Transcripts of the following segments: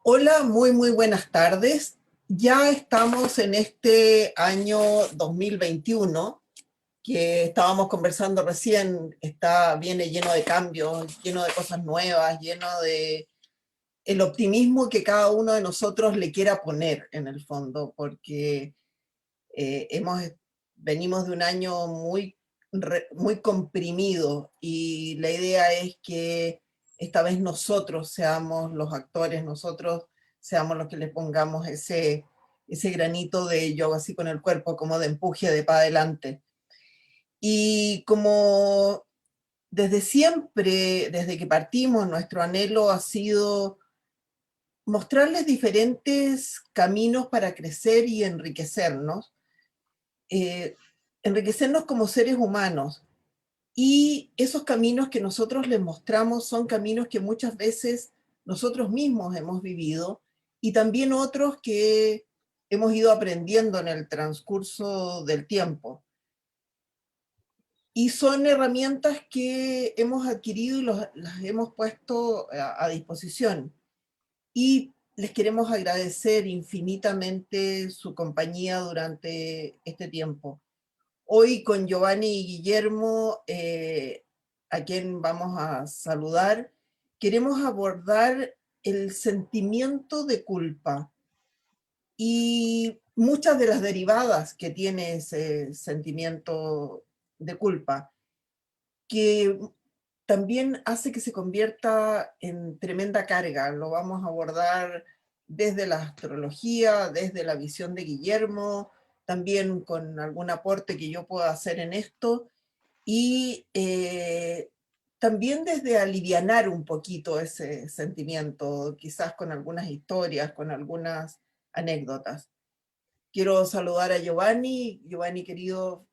Hola, muy buenas tardes. Ya estamos en este año 2021 que estábamos conversando recién. Viene lleno de cambios, lleno de cosas nuevas, lleno de el optimismo que cada uno de nosotros le quiera poner en el fondo, porque eh, hemos, venimos de un año muy comprimido, y la idea es que esta vez nosotros seamos los actores, nosotros seamos los que le pongamos ese granito de yo así con el cuerpo, como de empuje de para adelante. Y como desde siempre, desde que partimos, nuestro anhelo ha sido mostrarles diferentes caminos para crecer y eh, enriquecernos como seres humanos. Y esos caminos que nosotros les mostramos son caminos que muchas veces nosotros mismos hemos vivido, y también otros que hemos ido aprendiendo en el transcurso del tiempo. Y son herramientas que hemos adquirido y las hemos puesto a disposición. Y les queremos agradecer infinitamente su compañía durante este tiempo. Hoy con Giovanni y Guillermo, a quien vamos a saludar, queremos abordar el sentimiento de culpa y muchas de las derivadas que tiene ese sentimiento de culpa, que también hace que se convierta en tremenda carga. Lo vamos a abordar desde la astrología, desde la visión de Guillermo, también con algún aporte que yo pueda hacer en esto, y también desde alivianar un poquito ese sentimiento, quizás con algunas historias, con algunas anécdotas. Quiero saludar a Giovanni. Giovanni, querido,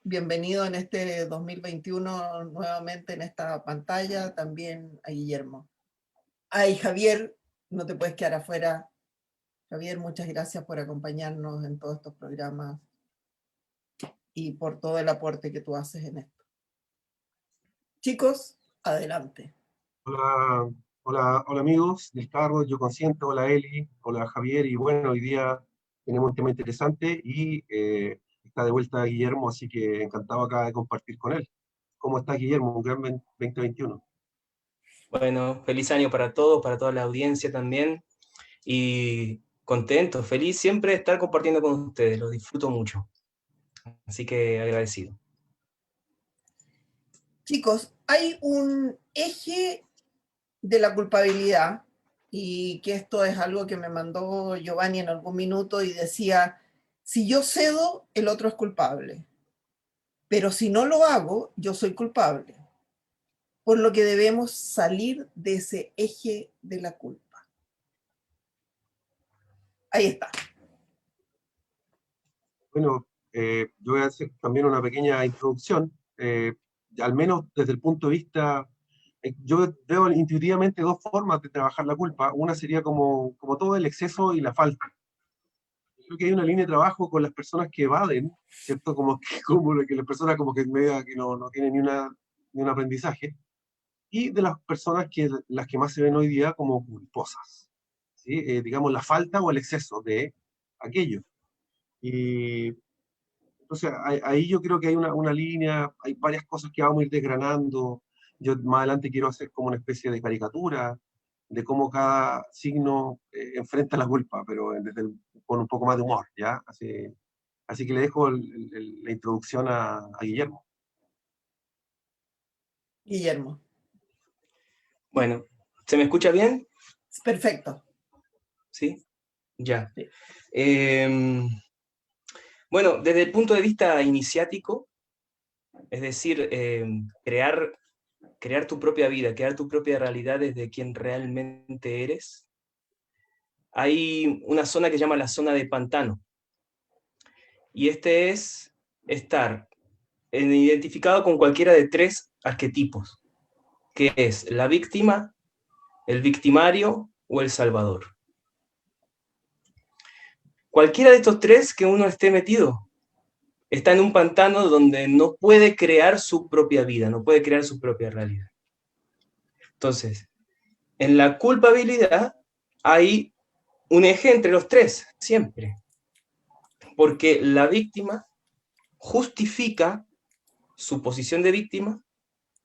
bienvenido en este 2021 nuevamente en esta pantalla, también a Guillermo. Ay, Javier, no te puedes quedar afuera. Javier, muchas gracias por acompañarnos en todos estos programas y por todo el aporte que tú haces en esto. Chicos, adelante. Hola, hola amigos del carro, yo consiento, hola Eli, hola Javier, y bueno, hoy día tenemos un tema interesante y está de vuelta Guillermo, así que encantado acá de compartir con él. ¿Cómo estás, Guillermo? Un gran 2021. Bueno, feliz año para todos, para toda la audiencia también. Y contento, feliz siempre de estar compartiendo con ustedes, lo disfruto mucho. Así que agradecido. Chicos, hay un eje de la culpabilidad, y que esto es algo que me mandó Giovanni en algún minuto, y decía, si yo cedo, el otro es culpable, pero si no lo hago, yo soy culpable, por lo que debemos salir de ese eje de la culpa. Ahí está. Bueno, yo voy a hacer también una pequeña introducción, al menos desde el punto de vista, yo veo intuitivamente dos formas de trabajar la culpa. Una sería como todo el exceso y la falta. Creo que hay una línea de trabajo con las personas que evaden, ¿cierto? Como que, como que las personas como que media que no tienen ni un aprendizaje, y de las personas que las que más se ven hoy día como culposas, ¿sí? Digamos, la falta o el exceso de aquello. Y entonces ahí yo creo que hay una línea, hay varias cosas que vamos a ir desgranando. Yo más adelante quiero hacer como una especie de caricatura de cómo cada signo enfrenta la culpa, pero con un poco más de humor, ¿ya? Así que le dejo la introducción a Guillermo. Guillermo. Bueno, ¿se me escucha bien? Perfecto. ¿Sí? Ya. Sí. Bueno, desde el punto de vista iniciático, es decir, crear tu propia vida, crear tu propia realidad desde quien realmente eres, hay una zona que se llama la zona de pantano. Y este es estar identificado con cualquiera de tres arquetipos, que es la víctima, el victimario o el salvador. Cualquiera de estos tres que uno esté metido está en un pantano donde no puede crear su propia vida, no puede crear su propia realidad. Entonces, en la culpabilidad hay un eje entre los tres, siempre. Porque la víctima justifica su posición de víctima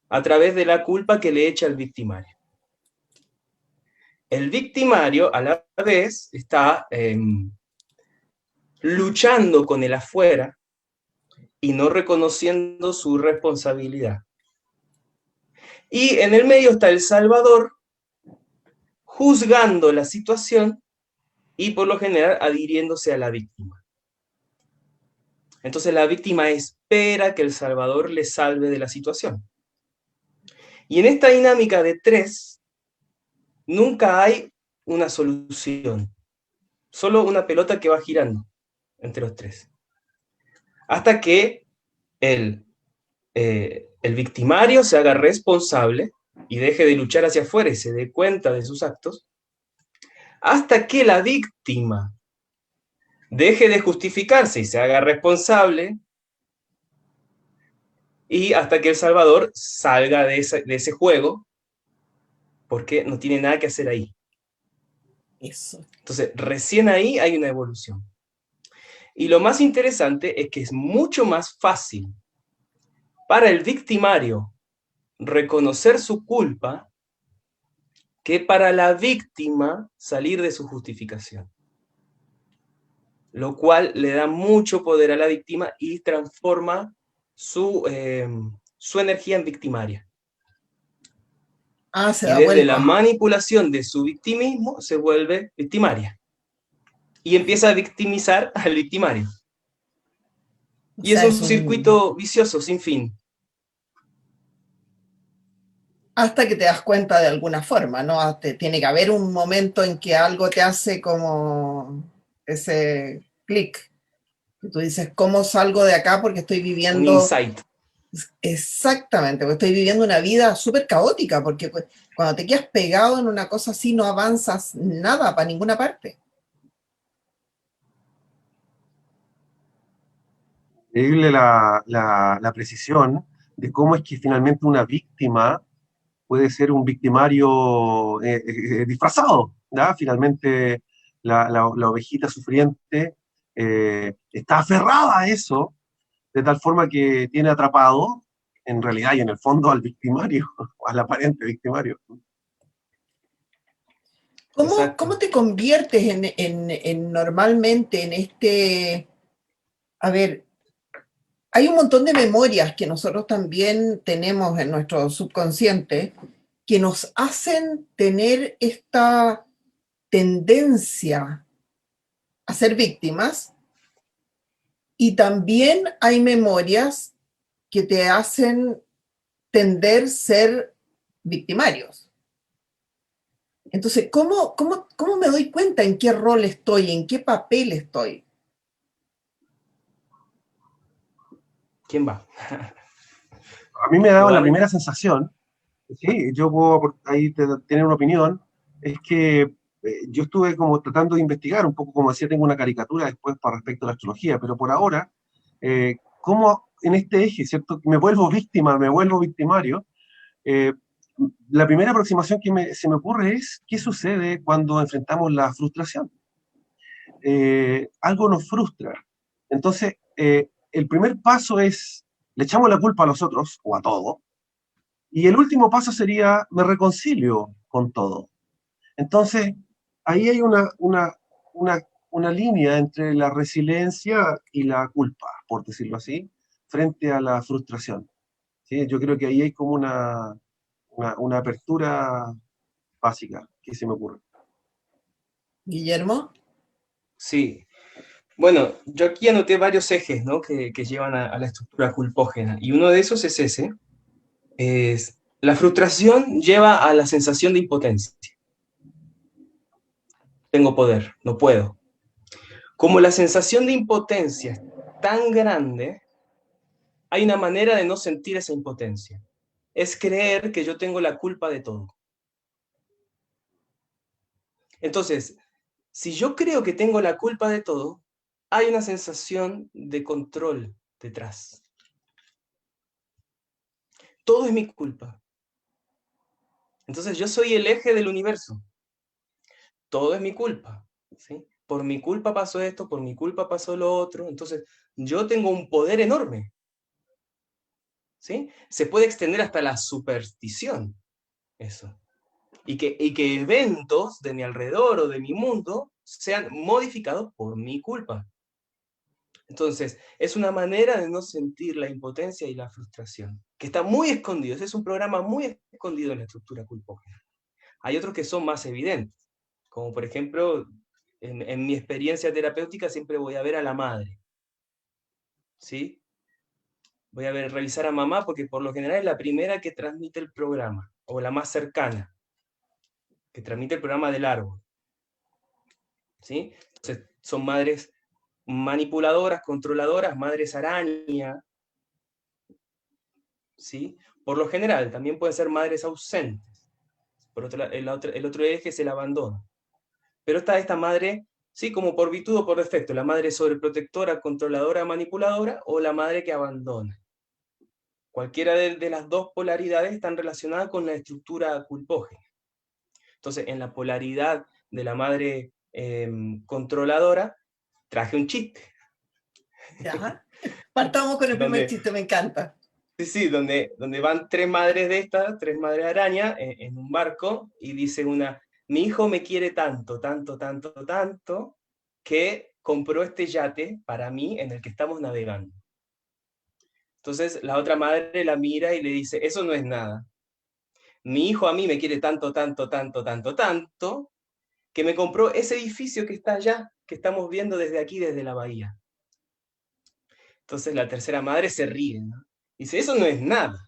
a través de la culpa que le echa al victimario. El victimario, a la vez, está luchando con el afuera y no reconociendo su responsabilidad. Y en el medio está el salvador, juzgando la situación y por lo general adhiriéndose a la víctima. Entonces la víctima espera que el salvador le salve de la situación. Y en esta dinámica de tres, nunca hay una solución. Solo una pelota que va girando entre los tres. Hasta que el victimario se haga responsable y deje de luchar hacia afuera y se dé cuenta de sus actos, hasta que la víctima deje de justificarse y se haga responsable, y hasta que el salvador salga de ese juego, porque no tiene nada que hacer ahí. Eso. Entonces, recién ahí hay una evolución. Y lo más interesante es que es mucho más fácil para el victimario reconocer su culpa que para la víctima salir de su justificación. Lo cual le da mucho poder a la víctima y transforma su energía en victimaria. Ah, se Y da desde la vuelta. manipulación de su victimismo se vuelve victimaria. Y empieza a victimizar al victimario. O Y es sea, un circuito vicioso, sin fin. hasta que te das cuenta de alguna forma, ¿no? Tiene que haber un momento en que algo te hace como ese clic. Que tú dices, ¿cómo salgo de acá? Porque estoy Un viviendo, insight. exactamente, porque estoy viviendo una vida súper caótica, porque pues, cuando te quedas pegado en una cosa así no avanzas nada para ninguna parte. Increíble la precisión de cómo es que finalmente una víctima puede ser un victimario disfrazado, ¿ya? Finalmente la ovejita sufriente está aferrada a eso, de tal forma que tiene atrapado, en realidad y en el fondo, al victimario, al aparente victimario. ¿Cómo Exacto. te conviertes en normalmente en este, a ver, hay un montón de memorias que nosotros también tenemos en nuestro subconsciente que nos hacen tener esta tendencia a ser víctimas, y también hay memorias que te hacen tender a ser victimarios. Entonces, ¿cómo me doy cuenta en qué rol estoy, en qué papel estoy? ¿Quién va? A mí me ¿Lo daba la vale? primera sensación, sí, yo puedo ahí tener una opinión, es que yo estuve como tratando de investigar, un poco como decía, tengo una caricatura después para respecto a la astrología, pero por ahora, cómo en este eje, ¿cierto? Me vuelvo víctima, me vuelvo victimario. eh, la primera aproximación que se me ocurre es, ¿qué sucede cuando enfrentamos la frustración? Algo nos frustra. Entonces, el primer paso es, le echamos la culpa a los otros o a todo, y el último paso sería, me reconcilio con todo. Entonces, ahí hay una línea entre la resiliencia y la culpa, por decirlo así, frente a la frustración. ¿Sí? Yo creo que ahí hay como una apertura básica que se me ocurre. Guillermo. Sí. Bueno, yo aquí anoté varios ejes, ¿no? que llevan a la estructura culpógena. Y uno de esos es ese. La frustración lleva a la sensación de impotencia. Tengo poder, no puedo. Como la sensación de impotencia es tan grande, hay una manera de no sentir esa impotencia. Es creer que yo tengo la culpa de todo. Entonces, si yo creo que tengo la culpa de todo, hay una sensación de control detrás. Todo es mi culpa. Entonces yo soy el eje del universo. todo es mi culpa, ¿sí? Por mi culpa pasó esto, por mi culpa pasó lo otro, entonces yo tengo un poder enorme, ¿sí? Se puede extender hasta la superstición, eso. Y que eventos de mi alrededor o de mi mundo sean modificados por mi culpa. Entonces, es una manera de no sentir la impotencia y la frustración, que está muy escondido. Ese es un programa muy escondido en la estructura culpógena. Hay otros que son más evidentes, como por ejemplo, en mi experiencia terapéutica siempre voy a ver a la madre, ¿sí? Voy a revisar a mamá porque por lo general es la primera que transmite el programa, o la más cercana, que transmite el programa del árbol, ¿sí? Entonces, son madres manipuladoras, controladoras, madres araña, ¿sí? Por lo general, también pueden ser madres ausentes. Por otro, el otro eje es el abandono. Pero está esta madre, sí, como por virtud o por defecto, la madre sobreprotectora, controladora, manipuladora, o la madre que abandona. Cualquiera de las dos polaridades están relacionadas con la estructura culpógena. Entonces, en la polaridad de la madre controladora, traje un chiste. Ya. Partamos con el primer chiste, me encanta. Sí, donde van tres madres de estas, tres madres araña, en un barco, y dice una, mi hijo me quiere tanto, tanto, tanto, tanto, que compró este yate para mí en el que estamos navegando. Entonces la otra madre la mira y le dice, eso no es nada. Mi hijo a mí me quiere tanto, tanto, tanto, tanto, tanto, que me compró ese edificio que está allá, que estamos viendo desde aquí, desde la bahía. Entonces la tercera madre se ríe, ¿no? Dice, eso no es nada.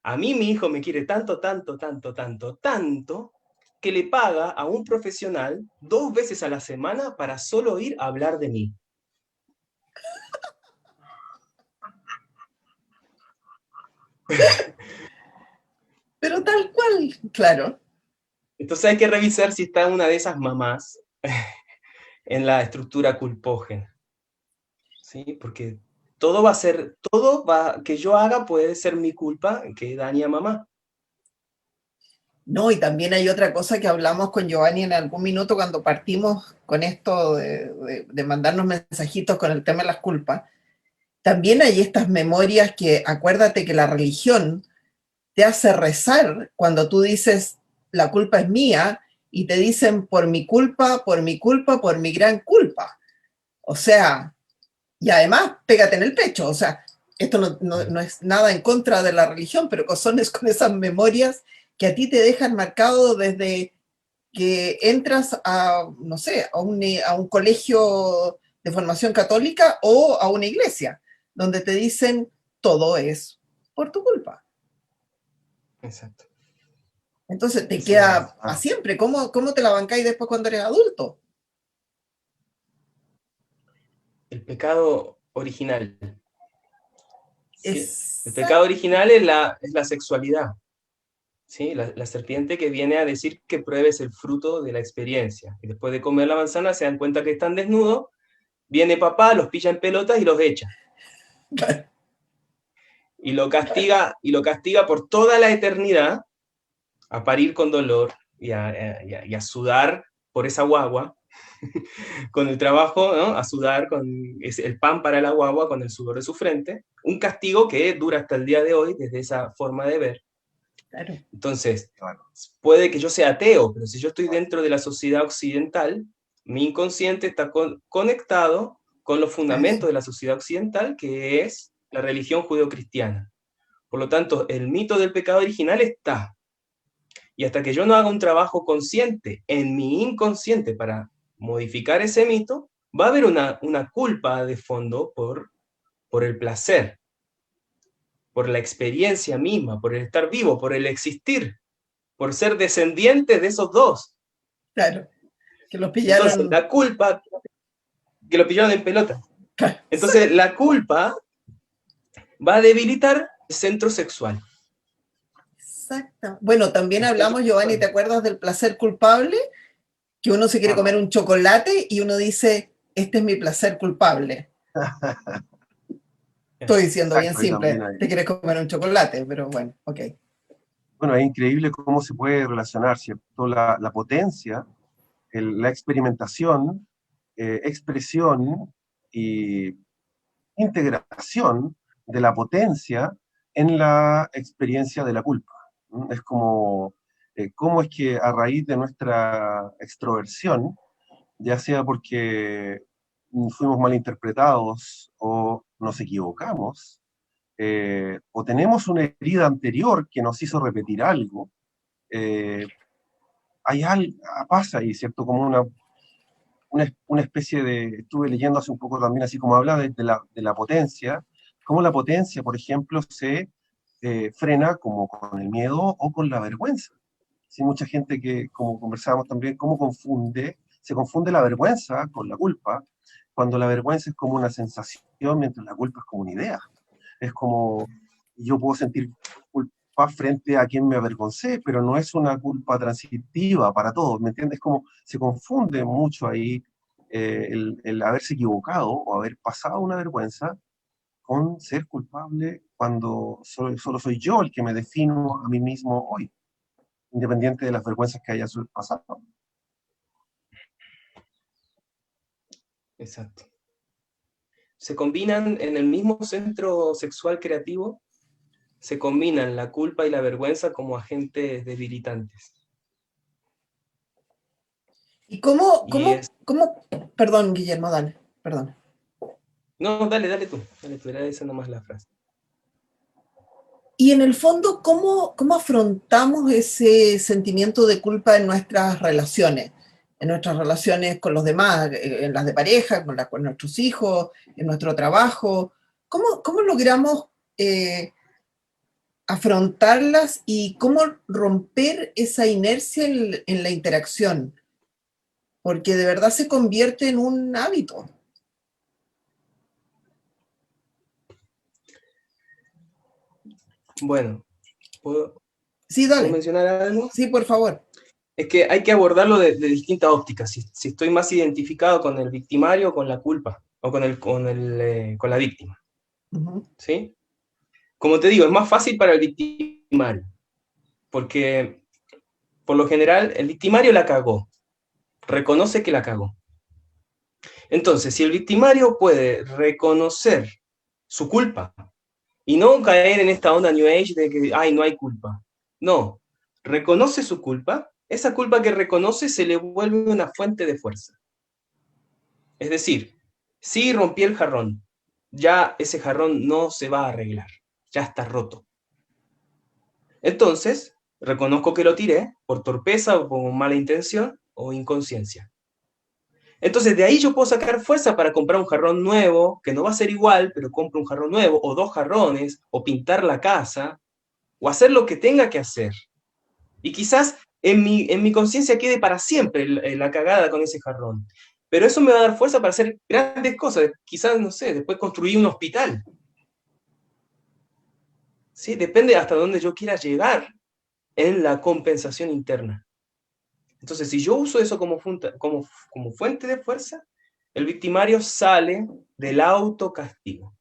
A mí mi hijo me quiere tanto, tanto, tanto, tanto, tanto, que le paga a un profesional 2 veces a la semana para solo ir a hablar de mí. Pero tal cual, claro. Entonces hay que revisar si está una de esas mamás en la estructura culpógena. ¿Sí? Porque todo que yo haga puede ser mi culpa que dañe a mamá. No, y también hay otra cosa que hablamos con Giovanni en algún minuto cuando partimos con esto de mandarnos mensajitos con el tema de las culpas. También hay estas memorias que, acuérdate que la religión te hace rezar cuando tú dices, la culpa es mía, y te dicen, por mi culpa, por mi culpa, por mi gran culpa. O sea, y además, pégate en el pecho. O sea, esto no es nada en contra de la religión, pero son con esas memorias que a ti te dejan marcado desde que entras a, no sé, a un colegio de formación católica o a una iglesia, donde te dicen, todo es por tu culpa. Exacto. Entonces te Esa queda es para siempre. ¿Cómo te la bancáis después cuando eres adulto? el pecado original. ¿Sí? El pecado Exacto. original es la sexualidad. ¿Sí? La serpiente que viene a decir que pruebes el fruto de la experiencia. Y después de comer la manzana se dan cuenta que están desnudos, viene papá, los pilla en pelotas y los echa. Y lo castiga por toda la eternidad a parir con dolor y a sudar por esa guagua, con el trabajo, ¿no? A sudar con el pan para la guagua, con el sudor de su frente. Un castigo que dura hasta el día de hoy desde esa forma de ver. Claro. Entonces, puede que yo sea ateo, pero si yo estoy dentro de la sociedad occidental, mi inconsciente está conectado con los fundamentos de la sociedad occidental, que es la religión judeocristiana. Por lo tanto, el mito del pecado original está. Y hasta que yo no haga un trabajo consciente en mi inconsciente para modificar ese mito, va a haber una culpa de fondo por el placer, por la experiencia misma, por el estar vivo, por el existir, por ser descendientes de esos dos. Claro. Que los pillaron. Entonces, la culpa, que lo pillaron en pelota. Entonces, la culpa va a debilitar el centro sexual. Exacto. Bueno, también hablamos, Giovanni, ¿te acuerdas del placer culpable? Que uno se quiere comer un chocolate y uno dice, este es mi placer culpable. Estoy diciendo bien simple, te quieres comer un chocolate, pero bueno, ok. Bueno, es increíble cómo se puede relacionar, ¿cierto? La potencia la experimentación, expresión y integración de la potencia en la experiencia de la culpa. Es como, cómo es que a raíz de nuestra extroversión, ya sea porque fuimos malinterpretados o nos equivocamos, o tenemos una herida anterior que nos hizo repetir algo, eh, hay algo, pasa ahí, ¿cierto? Como una especie de, estuve leyendo hace un poco también, así como habla de la potencia, cómo la potencia, por ejemplo, se frena como con el miedo o con la vergüenza. Sí, mucha gente que, como conversábamos también, cómo se confunde la vergüenza con la culpa, cuando la vergüenza es como una sensación, mientras la culpa es como una idea. Es como, yo puedo sentir culpa frente a quien me avergoncé, pero no es una culpa transitiva para todos, ¿me entiendes? Como se confunde mucho ahí el haberse equivocado o haber pasado una vergüenza con ser culpable cuando solo soy yo el que me defino a mí mismo hoy, independiente de las vergüenzas que haya pasado. Exacto. Se combinan en el mismo centro sexual creativo, se combinan la culpa y la vergüenza como agentes debilitantes. ¿Y Y es... perdón, Guillermo, dale, perdón. No, dale tú, era esa nomás la frase. Y en el fondo, ¿cómo afrontamos ese sentimiento de culpa en nuestras relaciones? En nuestras relaciones con los demás, en las de pareja, con nuestros hijos, en nuestro trabajo. ¿Cómo logramos afrontarlas y cómo romper esa inercia en la interacción? Porque de verdad se convierte en un hábito. Bueno, ¿puedo Sí, dale. mencionar algo? Sí, por favor. Es que hay que abordarlo de distintas ópticas. Si estoy más identificado con el victimario o con la culpa, o con la víctima. Uh-huh. ¿Sí? Como te digo, es más fácil para el victimario, porque por lo general el victimario la cagó, reconoce que la cagó. Entonces, si el victimario puede reconocer su culpa y no caer en esta onda New Age de que, ay, no hay culpa. No, reconoce su culpa, esa culpa que reconoce se le vuelve una fuente de fuerza. Es decir, si rompí el jarrón, ya ese jarrón no se va a arreglar, ya está roto. Entonces, reconozco que lo tiré por torpeza o por mala intención o inconsciencia. Entonces, de ahí yo puedo sacar fuerza para comprar un jarrón nuevo, que no va a ser igual, pero compro un jarrón nuevo, o 2 jarrones, o pintar la casa, o hacer lo que tenga que hacer. Y quizás en mi conciencia quede para siempre la cagada con ese jarrón. Pero eso me va a dar fuerza para hacer grandes cosas. Quizás, no sé, después construir un hospital. ¿Sí? Depende hasta dónde yo quiera llegar en la compensación interna. Entonces, si yo uso eso como fuente de fuerza, el victimario sale del autocastigo.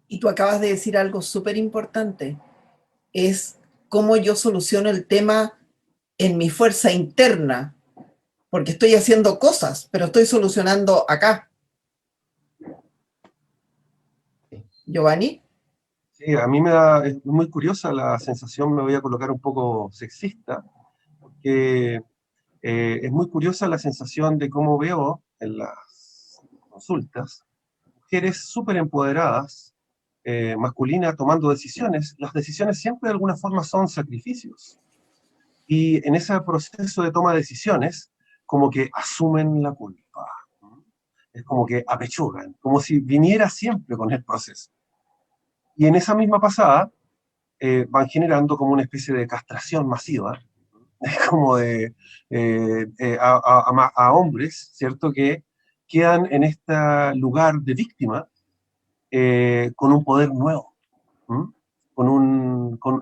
Y tú acabas de decir algo súper importante, es cómo yo soluciono el tema en mi fuerza interna, porque estoy haciendo cosas, pero estoy solucionando acá. Giovanni. Sí, es muy curiosa la sensación, me voy a colocar un poco sexista, porque es muy curiosa la sensación de cómo veo en las consultas mujeres súper empoderadas, masculinas, tomando decisiones. Las decisiones siempre de alguna forma son sacrificios. Y en ese proceso de toma de decisiones, como que asumen la culpa. Es como que apechugan, como si viniera siempre con el proceso. Y en esa misma pasada van generando como una especie de castración masiva, como de a hombres, ¿cierto? Que quedan en este lugar de víctima con un poder nuevo, ¿m?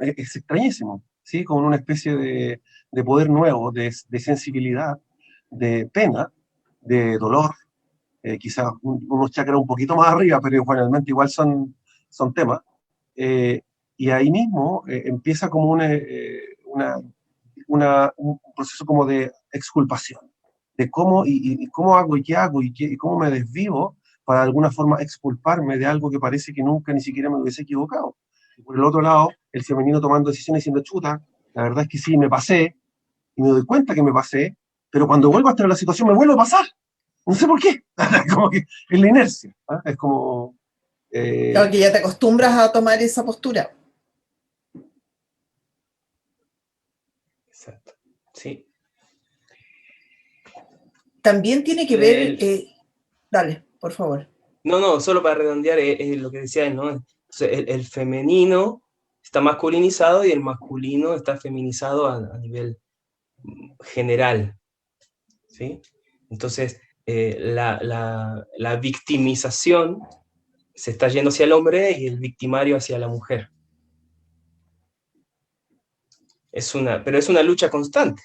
Es extrañísimo, ¿sí? Con una especie de poder nuevo, de sensibilidad, de pena, de dolor, quizás unos chakras un poquito más arriba, pero generalmente igual son temas. eh, y ahí mismo empieza como un proceso como de exculpación, de cómo, y cómo hago y qué hago y cómo me desvivo para de alguna forma exculparme de algo que parece que nunca ni siquiera me hubiese equivocado. Y por el otro lado, el femenino tomando decisiones diciendo, chuta, la verdad es que sí, me pasé, y me doy cuenta que me pasé, pero cuando vuelvo a estar en la situación me vuelvo a pasar. No sé por qué. Como que es la inercia. ¿Ah? Es como... Claro que ya te acostumbras a tomar esa postura. Exacto. Sí. También tiene que ver... dale, por favor. No, solo para redondear es lo que decía él, ¿no? Entonces, el femenino está masculinizado y el masculino está feminizado a nivel general, ¿sí? Entonces, la victimización se está yendo hacia el hombre y el victimario hacia la mujer. Pero es una lucha constante,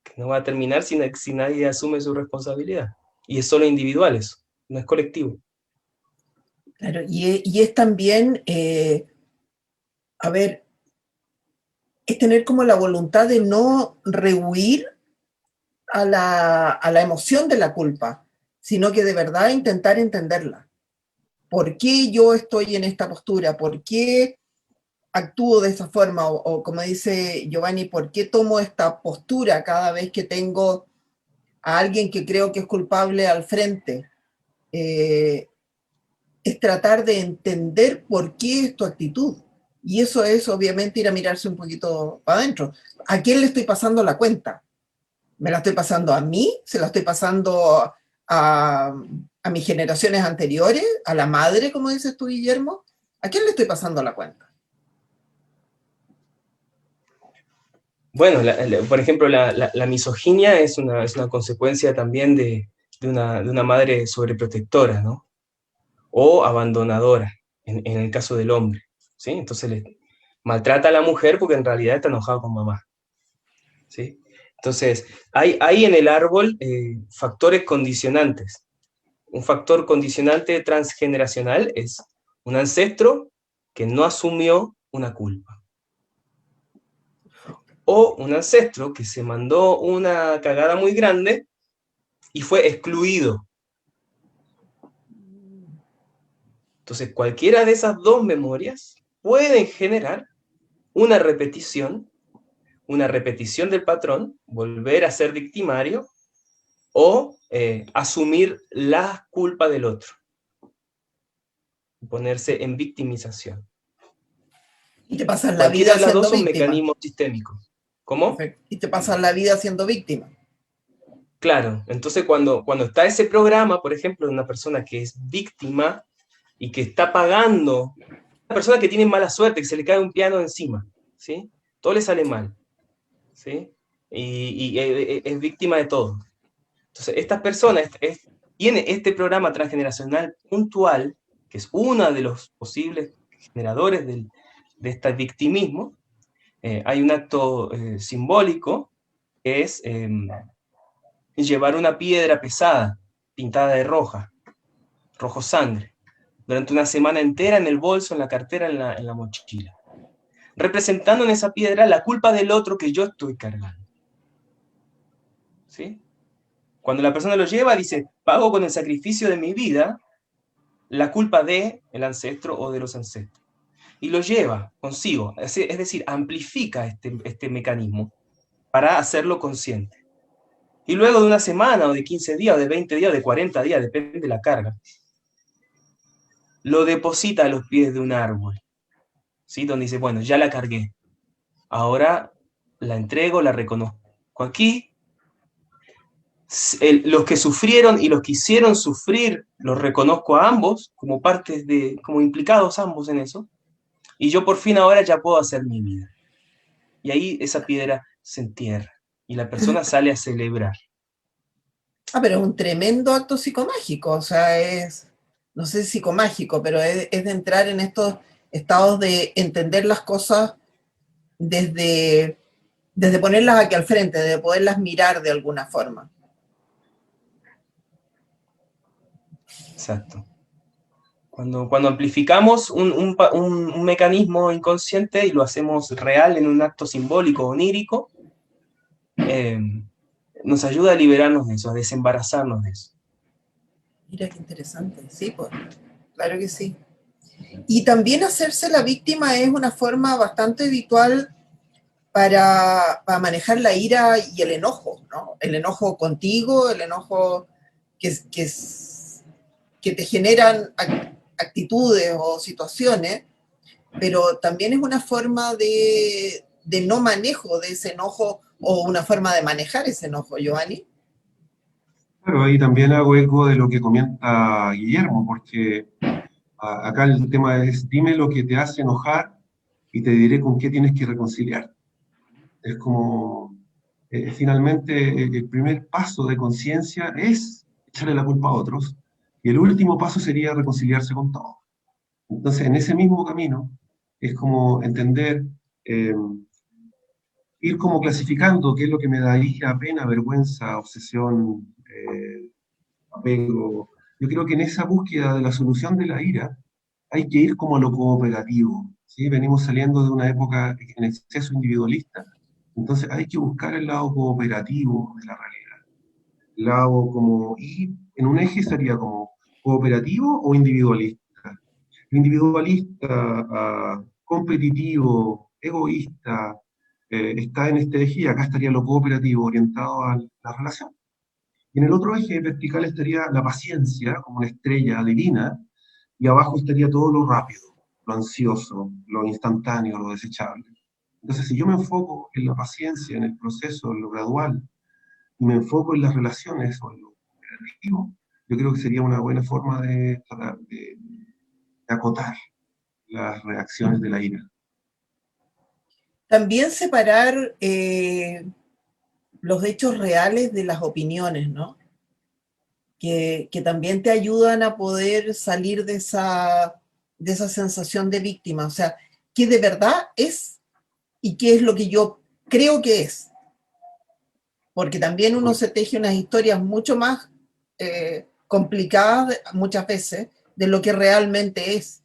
que no va a terminar si nadie asume su responsabilidad. Y es solo individual eso, no es colectivo. Claro, y es también, a ver, es tener como la voluntad de no rehuir a la emoción de la culpa, sino que de verdad intentar entenderla. ¿Por qué yo estoy en esta postura? ¿Por qué actúo de esa forma? O como dice Giovanni, ¿por qué tomo esta postura cada vez que tengo a alguien que creo que es culpable al frente? Es tratar de entender por qué es tu actitud. Y eso es obviamente ir a mirarse un poquito para adentro. ¿A quién le estoy pasando la cuenta? ¿Me la estoy pasando a mí? ¿Se la estoy pasando a mis generaciones anteriores? ¿A la madre, como dices tú, Guillermo? ¿A quién le estoy pasando la cuenta? Bueno, por ejemplo, la misoginia es una consecuencia también de una madre sobreprotectora, ¿no? O abandonadora, en el caso del hombre, ¿sí? Entonces le maltrata a la mujer porque en realidad está enojado con mamá, ¿sí? Entonces, hay en el árbol factores condicionantes. Un factor condicionante transgeneracional es un ancestro que no asumió una culpa. O un ancestro que se mandó una cagada muy grande y fue excluido. Entonces, cualquiera de esas dos memorias pueden generar una repetición del patrón, volver a ser victimario o asumir la culpa del otro, ponerse en victimización. Y te pasas la Cualquiera vida de las dos siendo son víctima. mecanismos sistémicos. ¿Cómo? Perfecto. Y te pasas la vida siendo víctima. Claro, entonces cuando está ese programa, por ejemplo, de una persona que es víctima y que está pagando, una persona que tiene mala suerte, que se le cae un piano encima, ¿sí? Todo le sale mal, ¿sí? Y es víctima de todo. Entonces, estas personas tiene este programa transgeneracional puntual, que es uno de los posibles generadores de este victimismo. Hay un acto simbólico que es llevar una piedra pesada, pintada de rojo sangre, durante una semana entera en el bolso, en la cartera, en la mochila, representando en esa piedra la culpa del otro que yo estoy cargando. ¿Sí? Cuando la persona lo lleva, dice, pago con el sacrificio de mi vida la culpa del ancestro o de los ancestros. Y lo lleva consigo, es decir, amplifica este mecanismo para hacerlo consciente. Y luego de una semana, o de 15 días, o de 20 días, o de 40 días, depende de la carga, lo deposita a los pies de un árbol, ¿sí? Donde dice, bueno, ya la cargué, ahora la entrego, la reconozco aquí. Los que sufrieron y los que hicieron sufrir, los reconozco a ambos como partes como implicados ambos en eso, y yo por fin ahora ya puedo hacer mi vida. Y ahí esa piedra se entierra, y la persona sale a celebrar. Pero es un tremendo acto psicomágico, o sea, no sé si psicomágico, pero es de entrar en estos estados de entender las cosas desde ponerlas aquí al frente, de poderlas mirar de alguna forma. Exacto. Cuando amplificamos un mecanismo inconsciente y lo hacemos real en un acto simbólico, onírico, nos ayuda a liberarnos de eso, a desembarazarnos de eso. Mira qué interesante, sí, pues, claro que sí. Y también hacerse la víctima es una forma bastante habitual para manejar la ira y el enojo, ¿no? El enojo contigo, el enojo que te generan actitudes o situaciones, pero también es una forma de no manejo de ese enojo o una forma de manejar ese enojo, Giovanni. Claro, ahí también hago eco de lo que comenta Guillermo, porque acá el tema es, dime lo que te hace enojar y te diré con qué tienes que reconciliar. Es como, finalmente, el primer paso de conciencia es echarle la culpa a otros, y el último paso sería reconciliarse con todo. Entonces, en ese mismo camino, es como entender, eh, ir como clasificando qué es lo que me da ira, pena, vergüenza, obsesión, apego. Yo creo que en esa búsqueda de la solución de la ira hay que ir como a lo cooperativo, ¿sí? Venimos saliendo de una época en exceso individualista, entonces hay que buscar el lado cooperativo de la realidad. El lado como, y en un eje sería como cooperativo o individualista. Individualista, competitivo, egoísta, está en este eje y acá estaría lo cooperativo orientado a la relación. Y en el otro eje vertical estaría la paciencia, como una estrella divina, y abajo estaría todo lo rápido, lo ansioso, lo instantáneo, lo desechable. Entonces, si yo me enfoco en la paciencia, en el proceso, en lo gradual, y me enfoco en las relaciones o en lo operativo, yo creo que sería una buena forma de tratar de acotar las reacciones de la ira. También separar los hechos reales de las opiniones, ¿no? Que también te ayudan a poder salir de esa sensación de víctima. O sea, qué de verdad es y qué es lo que yo creo que es. Porque también uno se teje unas historias mucho más complicadas muchas veces de lo que realmente es.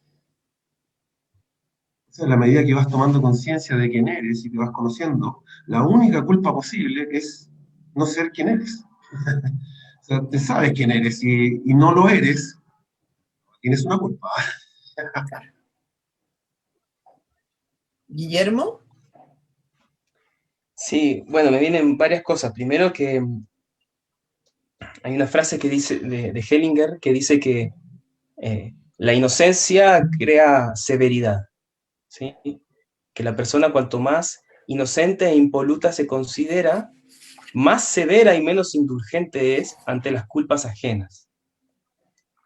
O sea, en la medida que vas tomando conciencia de quién eres y te vas conociendo, la única culpa posible es no ser quien eres. O sea, te sabes quién eres y no lo eres, tienes una culpa. Guillermo, Sí, bueno, me vienen varias cosas. Primero que hay una frase que dice de Hellinger que dice que la inocencia crea severidad, ¿sí? Que la persona cuanto más inocente e impoluta se considera, más severa y menos indulgente es ante las culpas ajenas,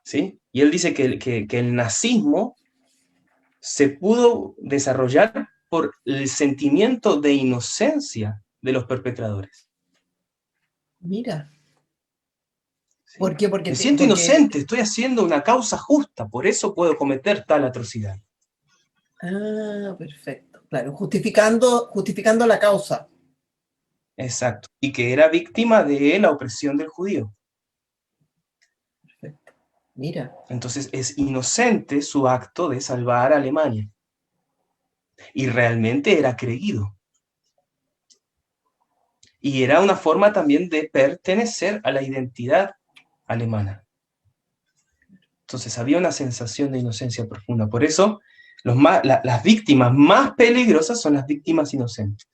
¿sí? Y él dice que el nazismo se pudo desarrollar por el sentimiento de inocencia de los perpetradores. mira, ¿por ¿Sí? qué? Me siento inocente, estoy haciendo una causa justa, por eso puedo cometer tal atrocidad. Ah, perfecto, claro, justificando la causa. Exacto. Y que era víctima de la opresión del judío. Perfecto. Mira, Entonces es inocente su acto de salvar a Alemania. Y realmente era creído. Y era una forma también de pertenecer a la identidad alemana. Entonces había una sensación de inocencia profunda. Por eso las víctimas más peligrosas son las víctimas inocentes.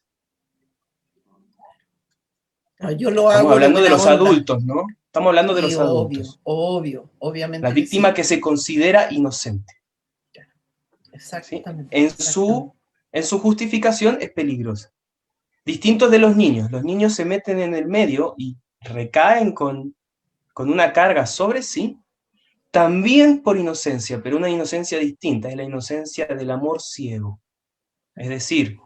yo lo Estamos hago de hablando de buena los onda. adultos, ¿no? Estamos hablando de Sí, los obvio, adultos. obvio, La obviamente que víctima sí. que se considera inocente, ¿sí? Exactamente, En exactamente. su justificación es peligrosa. Distintos de los niños se meten en el medio y recaen con una carga sobre sí, también por inocencia, pero una inocencia distinta, es la inocencia del amor ciego. Es decir,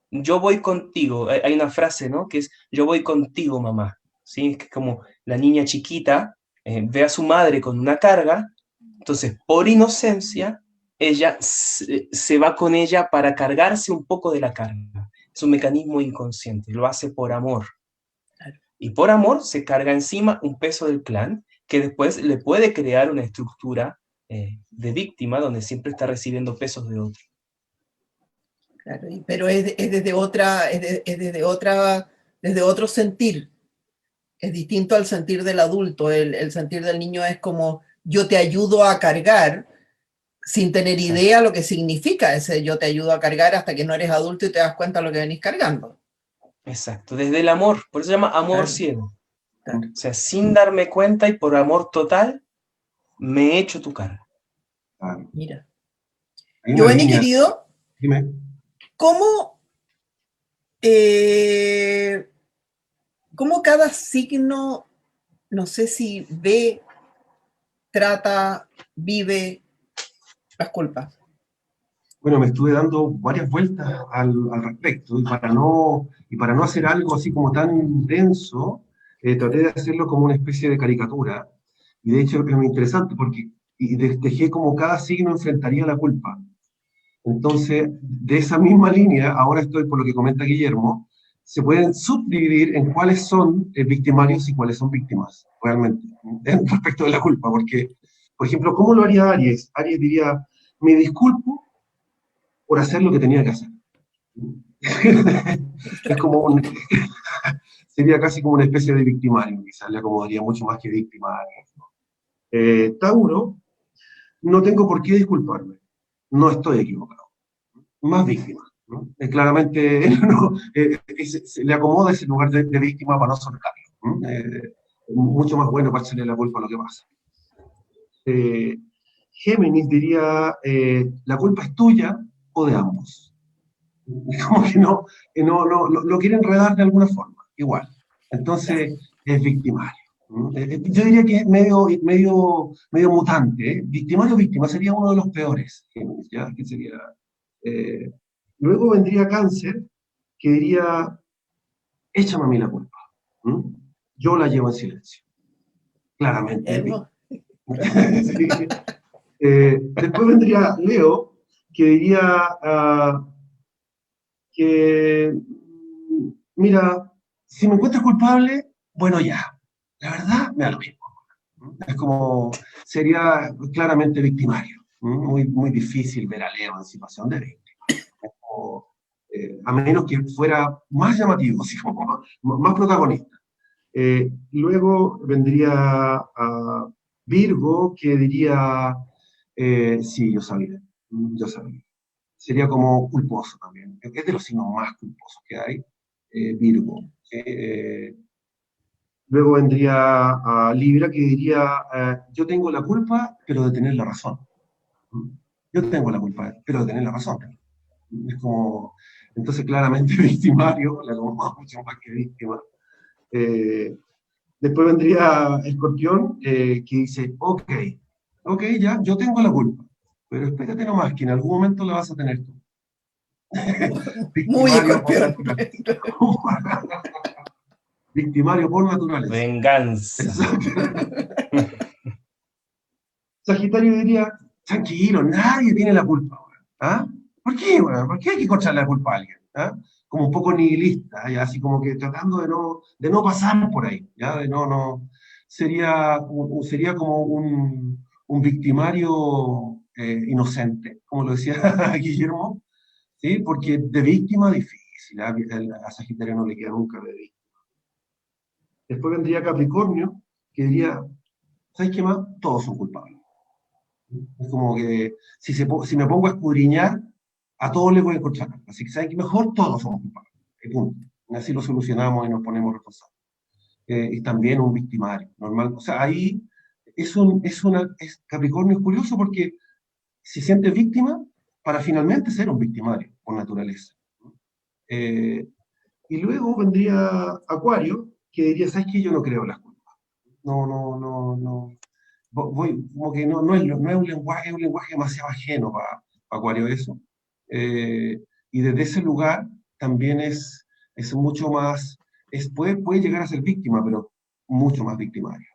yo voy contigo, hay una frase, ¿no? Que es, yo voy contigo, mamá, ¿sí? Es como la niña chiquita ve a su madre con una carga, entonces por inocencia, ella se va con ella para cargarse un poco de la carga. Es un mecanismo inconsciente, lo hace por amor. Claro. Y por amor se carga encima un peso del clan que después le puede crear una estructura de víctima donde siempre está recibiendo pesos de otro. Claro, pero es desde otra, desde otro sentir. Es distinto al sentir del adulto. El sentir del niño es como yo te ayudo a cargar sin tener Exacto. idea lo que significa ese yo te ayudo a cargar hasta que no eres adulto y te das cuenta de lo que venís cargando. Exacto, desde el amor, por eso se llama amor Claro, ciego. claro. O sea, sin darme cuenta y por amor total, me echo tu carga. Claro. Mira. Hay una Giovanni, línea, querido, dime. ¿cómo, eh, cómo cada signo, no sé si ve, trata, vive las culpas? Bueno, me estuve dando varias vueltas al respecto y para no hacer algo así como tan denso, traté de hacerlo como una especie de caricatura. Y de hecho es muy interesante porque dejé como cada signo enfrentaría la culpa. Entonces, de esa misma línea, ahora estoy por lo que comenta Guillermo, se pueden subdividir en cuáles son victimarios y cuáles son víctimas, realmente, en respecto de la culpa. Porque, por ejemplo, ¿cómo lo haría Aries? Aries diría, me disculpo por hacer lo que tenía que hacer. Es como sería casi como una especie de victimario, quizás le acomodaría mucho más que victimario. Tauro, no tengo por qué disculparme, no estoy equivocado, más víctima. ¿No? Claramente no, se le acomoda ese lugar de víctima para no soltarlo. ¿No? Mucho más bueno para echarle la culpa a lo que pasa. Eh, Géminis diría, la culpa es tuya o de ambos. Como que lo quiere enredar de alguna forma, igual. Entonces, es victimario. Yo diría que es medio mutante. ¿Eh? Victimario víctima sería uno de los peores. ¿Ya? Que sería, eh, luego vendría cáncer, que diría, échame a mí la culpa. ¿Mm? Yo la llevo en silencio. Claramente es víctima. Hermoso. Sí. Después vendría Leo, que diría, que, mira, si me encuentras culpable, bueno, ya. La verdad, me da lo mismo. Es como, sería claramente victimario. Muy, muy difícil ver a Leo en situación de víctima. Es como, a menos que fuera más llamativo, así como más protagonista. Luego vendría a Virgo, que diría, sí, yo sabía. Sería como culposo también. Es de los signos más culposos que hay, Virgo. Luego vendría a Libra, que diría, yo tengo la culpa, pero de tener la razón. Yo tengo la culpa, pero de tener la razón. Es como, entonces claramente victimario, la como mucho más que víctima. Eh, Después vendría Escorpión, que dice, ok, ya, yo tengo la culpa, pero espérate nomás, que en algún momento la vas a tener tú. Muy Victimario por escorpión. naturaleza. Victimario por naturaleza. Venganza. Sagitario diría, tranquilo, nadie tiene la culpa. ¿Ah? ¿Por qué, weón? ¿Por qué hay que echarle la culpa a alguien? ¿Ah? Como un poco nihilista, ¿ya? Así como que tratando de no pasar por ahí, ¿ya? Sería como un victimario inocente, como lo decía Guillermo, ¿sí? Porque de víctima difícil, a Sagitario no le queda nunca de víctima. Después vendría Capricornio, que diría, ¿sabes qué más? Todos son culpables. Es como que si me pongo a escudriñar, a todos les voy a encontrar. Así que, ¿sabes qué? Mejor todos somos culpables. Y punto. Y así lo solucionamos y nos ponemos responsables. Y también un victimario, normal. O sea, ahí Capricornio es curioso porque se siente víctima para finalmente ser un victimario, por naturaleza. Eh, y luego vendría Acuario, que diría, ¿sabes qué? Yo no creo en las culpas. No. Como que no es un lenguaje demasiado ajeno para Acuario eso. Y desde ese lugar también es mucho más, puede llegar a ser víctima, pero mucho más victimario.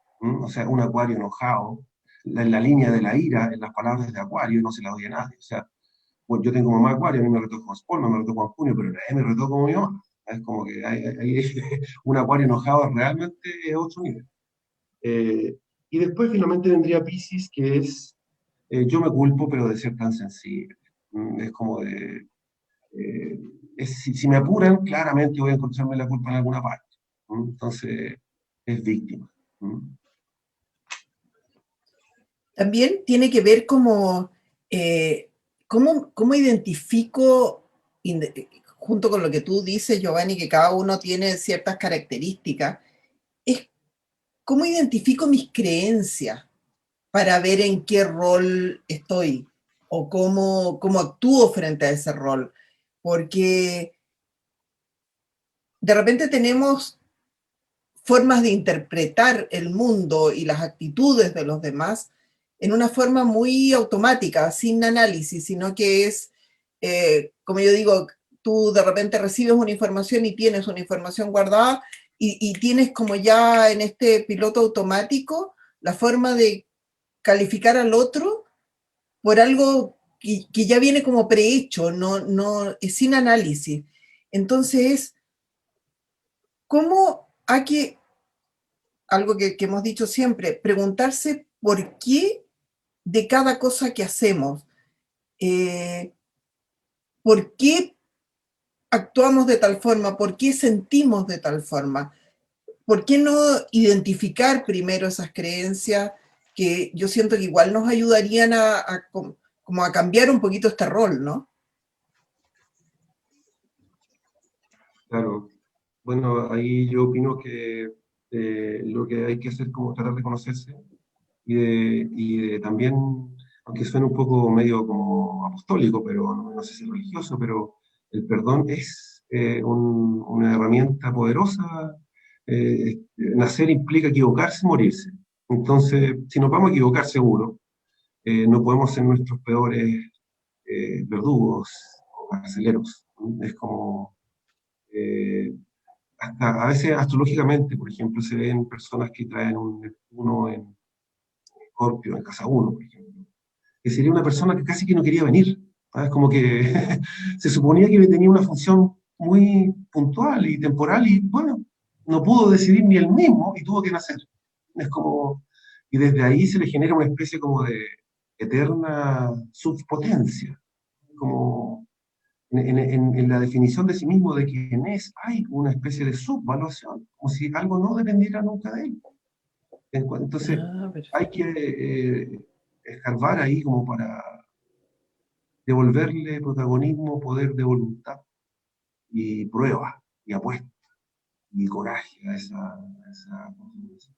O sea, un Acuario enojado, en la línea de la ira, en las palabras de Acuario, no se la doy a nadie. O sea, bueno, yo tengo mamá Acuario, a mí me retó con Spolma, me retó con Junio, pero nadie me retó como mi mamá. Es como que un Acuario enojado realmente es otro nivel. Eh, y después finalmente vendría Piscis, que es, yo me culpo, pero de ser tan sensible. Es como de, si me apuran, claramente voy a encontrarme la culpa en alguna parte. Entonces, es víctima. También tiene que ver como, cómo identifico, junto con lo que tú dices, Giovanni, que cada uno tiene ciertas características, es cómo identifico mis creencias para ver en qué rol estoy o cómo actúo frente a ese rol. Porque de repente tenemos formas de interpretar el mundo y las actitudes de los demás en una forma muy automática, sin análisis, sino que es, como yo digo, tú de repente recibes una información y tienes una información guardada y tienes como ya en este piloto automático la forma de calificar al otro por algo que ya viene como prehecho, es sin análisis. Entonces, ¿cómo hay que, algo que hemos dicho siempre, preguntarse por qué de cada cosa que hacemos? ¿Por qué actuamos de tal forma? ¿Por qué sentimos de tal forma? ¿Por qué no identificar primero esas creencias que yo siento que igual nos ayudarían como a cambiar un poquito este rol, ¿no? Claro. Bueno, ahí yo opino que lo que hay que hacer es como tratar de conocerse y de también, aunque suene un poco medio como apostólico, pero no sé si religioso, pero el perdón es una herramienta poderosa. Nacer implica equivocarse, morirse. Entonces, si nos vamos a equivocar seguro, no podemos ser nuestros peores verdugos o carceleros. ¿No? Es como, eh, hasta, a veces astrológicamente, por ejemplo, se ven personas que traen un Neptuno en Escorpio, en casa uno, por ejemplo, que sería una persona que casi que no quería venir. ¿Sabes? Como que se suponía que tenía una función muy puntual y temporal y bueno, no pudo decidir ni él mismo y tuvo que nacer. Es como, y desde ahí se le genera una especie como de eterna subpotencia, como en la definición de sí mismo de quién es, hay una especie de subvaluación, como si algo no dependiera nunca de él. Entonces, Ah, hay perfecto. que escarbar ahí como para devolverle protagonismo, poder de voluntad y prueba y apuesta y coraje a esa construcción.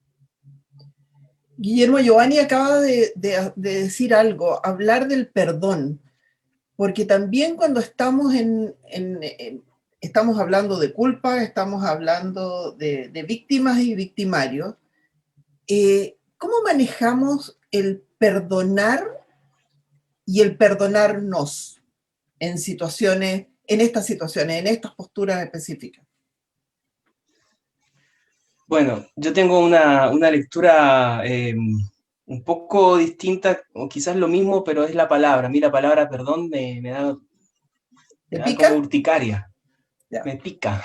Guillermo, Giovanni acaba de decir algo, hablar del perdón, porque también cuando estamos estamos hablando de culpa, estamos hablando de víctimas y victimarios, ¿cómo manejamos el perdonar y el perdonarnos en situaciones, en estas situaciones, en estas posturas específicas? Bueno, yo tengo una lectura un poco distinta, o quizás lo mismo, pero es la palabra. A mí la palabra perdón me ¿Te da como pica? urticaria, Ya. me pica.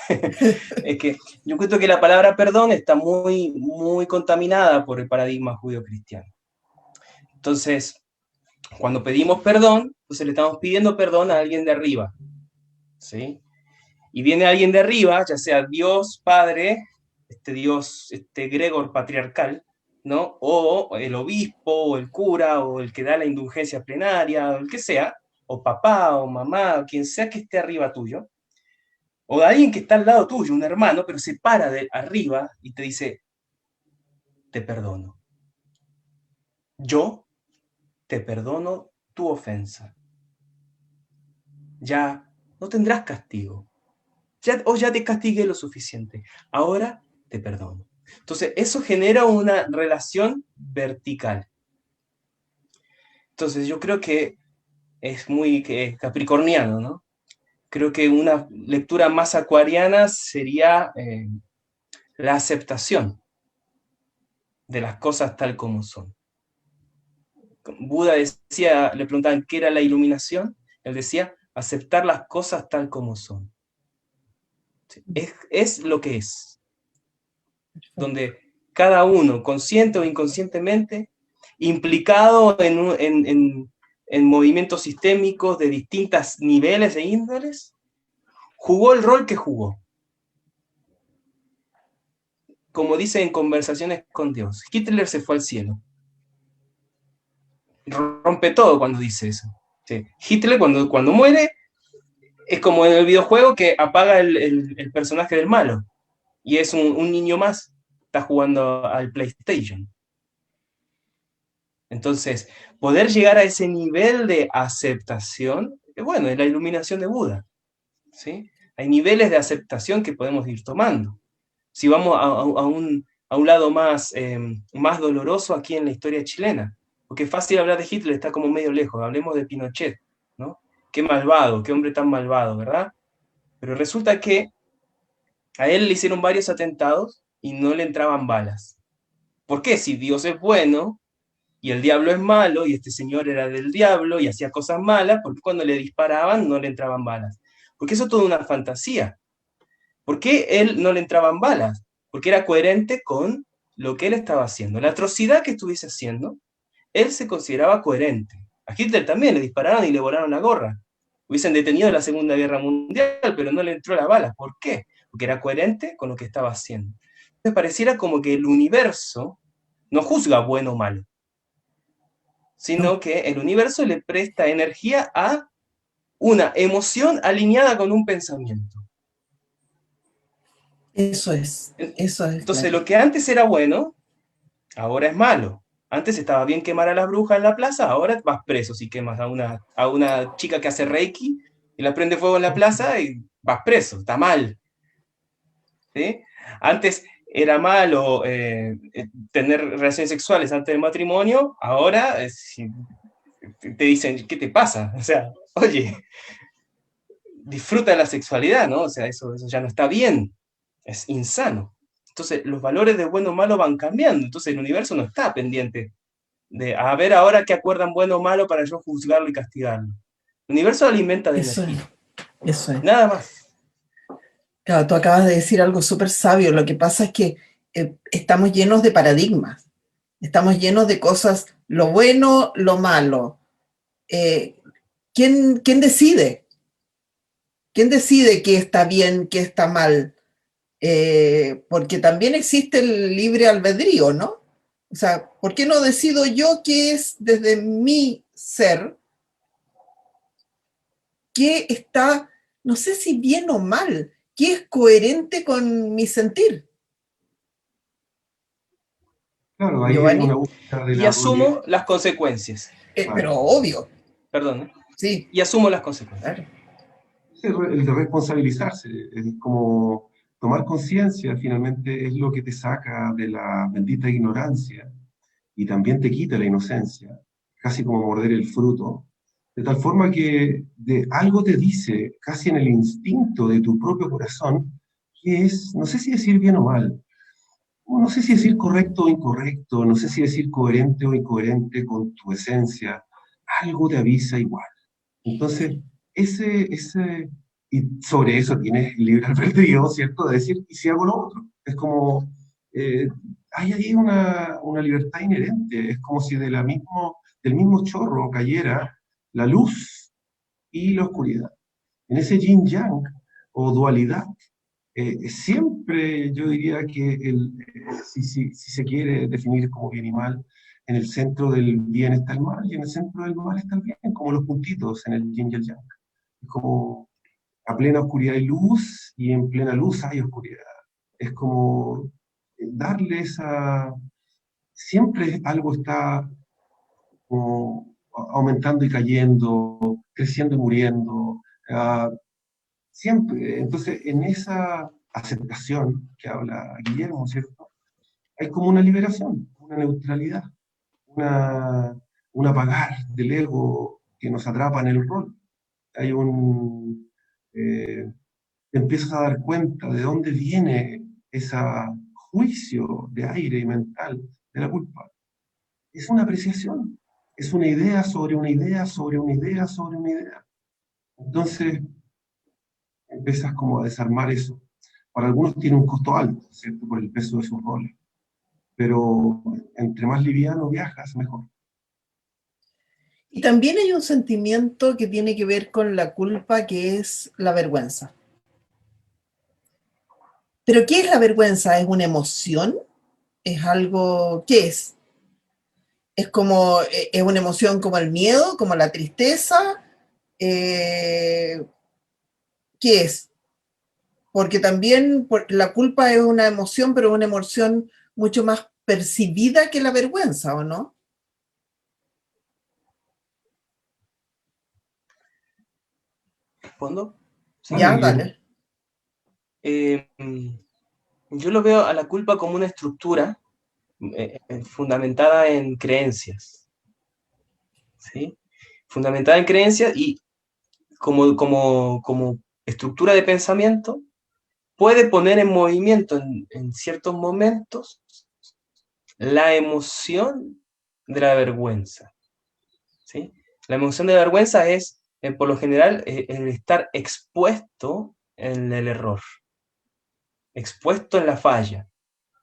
Es que yo encuentro que la palabra perdón está muy, muy contaminada por el paradigma judío-cristiano. Entonces, cuando pedimos perdón, entonces le estamos pidiendo perdón a alguien de arriba, ¿sí? Y viene alguien de arriba, ya sea Dios Padre, este Dios, este egregor patriarcal, ¿no? O el obispo, o el cura, o el que da la indulgencia plenaria, o el que sea, o papá, o mamá, o quien sea que esté arriba tuyo, o de alguien que está al lado tuyo, un hermano, pero se para de arriba y te dice, te perdono. Yo te perdono tu ofensa. Ya no tendrás castigo. Ya te castigué lo suficiente. Ahora te perdono. Entonces, eso genera una relación vertical. Entonces, yo creo que es muy capricorniano, ¿no? Creo que una lectura más acuariana sería la aceptación de las cosas tal como son. Buda decía, le preguntaban qué era la iluminación, él decía, aceptar las cosas tal como son. Es lo que es, donde cada uno, consciente o inconscientemente, implicado en movimientos sistémicos de distintos niveles e índoles, jugó el rol que jugó. como dice en Conversaciones con Dios, Hitler se fue al cielo. Rompe todo cuando dice eso. Sí. Hitler cuando muere es como en el videojuego que apaga el personaje del malo y es un niño más, está jugando al PlayStation. Entonces, poder llegar a ese nivel de aceptación, bueno, es la iluminación de Buda, ¿sí? Hay niveles de aceptación que podemos ir tomando. Si vamos a un lado más, más doloroso aquí en la historia chilena, porque es fácil hablar de Hitler, está como medio lejos, hablemos de Pinochet, ¿no? Qué malvado, qué hombre tan malvado, ¿verdad? Pero resulta que a él le hicieron varios atentados y no le entraban balas. ¿Por qué? Si Dios es bueno y el diablo es malo y este señor era del diablo y hacía cosas malas, ¿por qué cuando le disparaban no le entraban balas? Porque eso es toda una fantasía. ¿Por qué él no le entraban balas? Porque era coherente con lo que él estaba haciendo. La atrocidad que estuviese haciendo, él se consideraba coherente. A Hitler también le dispararon y le volaron la gorra. Hubiesen detenido la Segunda Guerra Mundial, pero no le entró la bala. ¿Por qué? Porque era coherente con lo que estaba haciendo. Entonces pareciera como que el universo no juzga bueno o malo, sino No, que el universo le presta energía a una emoción alineada con un pensamiento. eso es, Entonces, claro. lo que antes era bueno, ahora es malo. Antes estaba bien quemar a las brujas en la plaza, ahora vas preso si quemas a una chica que hace reiki y la prende fuego en la plaza y vas preso, está mal. ¿Sí? Antes era malo tener relaciones sexuales antes del matrimonio, ahora si te dicen, ¿qué te pasa? O sea, oye, disfruta de la sexualidad, ¿no? O sea, eso ya no está bien, es insano. Entonces, los valores de bueno o malo van cambiando, entonces el universo no está pendiente de a ver ahora qué acuerdan bueno o malo para yo juzgarlo y castigarlo. El universo alimenta de Eso es, energía, eso es. nada más. Claro, tú acabas de decir algo súper sabio. Lo que pasa es que estamos llenos de paradigmas, estamos llenos de cosas, lo bueno, lo malo. Eh, ¿quién decide? ¿Quién decide qué está bien, qué está mal? Porque también existe el libre albedrío, ¿no? O sea, ¿por qué no decido yo qué es desde mi ser, qué está, no sé si bien o mal, qué es coherente con mi sentir? Claro, ahí hay una Giovanni, búsqueda de Y la dualidad. asumo las consecuencias, pero Claro. obvio, perdón, ¿eh? sí, Y asumo las consecuencias. claro. El de responsabilizarse, es como tomar conciencia, finalmente es lo que te saca de la bendita ignorancia y también te quita la inocencia, casi como morder el fruto, de tal forma que de algo te dice, casi en el instinto de tu propio corazón, que es, no sé si decir bien o mal, o no sé si decir correcto o incorrecto, no sé si decir coherente o incoherente con tu esencia, algo te avisa igual. Entonces, y sobre eso tienes libre albedrío, ¿cierto? De decir, ¿y si hago lo otro? Es como, eh, hay ahí una libertad inherente, es como si del mismo chorro cayera la luz y la oscuridad. En ese yin-yang o dualidad, siempre yo diría que si se quiere definir como bien y mal, en el centro del bien está el mal y en el centro del mal está el bien, como los puntitos en el yin y el yang. Es como a plena oscuridad hay luz y en plena luz hay oscuridad. Es como darle esa... Siempre algo está como aumentando y cayendo, creciendo y muriendo. Siempre. Entonces, en esa aceptación que habla Guillermo, ¿cierto? Hay como una liberación, una neutralidad, una, un apagar del ego que nos atrapa en el rol. Hay un... te empiezas a dar cuenta de dónde viene ese juicio de aire y mental de la culpa. Es una apreciación, es una idea sobre una idea, sobre una idea, sobre una idea. Entonces, empiezas como a desarmar eso. Para algunos tiene un costo alto, ¿cierto? Por el peso de sus roles. Pero entre más liviano viajas, mejor. Y también hay un sentimiento que tiene que ver con la culpa, que es la vergüenza. ¿Pero qué es la vergüenza? ¿Es una emoción? ¿Es algo? ¿Qué es? ¿Es como, es una emoción como el miedo, como la tristeza? Eh, ¿Qué es? Porque también la culpa es una emoción, pero es una emoción mucho más percibida que la vergüenza, ¿o no? ¿Respondo? ¿Sí? Dale, Ya, Guillermo. dale. Eh, yo lo veo a la culpa como una estructura fundamentada en creencias, ¿sí? Fundamentada en creencias y como estructura de pensamiento, puede poner en movimiento en ciertos momentos la emoción de la vergüenza, ¿sí? La emoción de la vergüenza es, por lo general, el estar expuesto en el error, expuesto en la falla,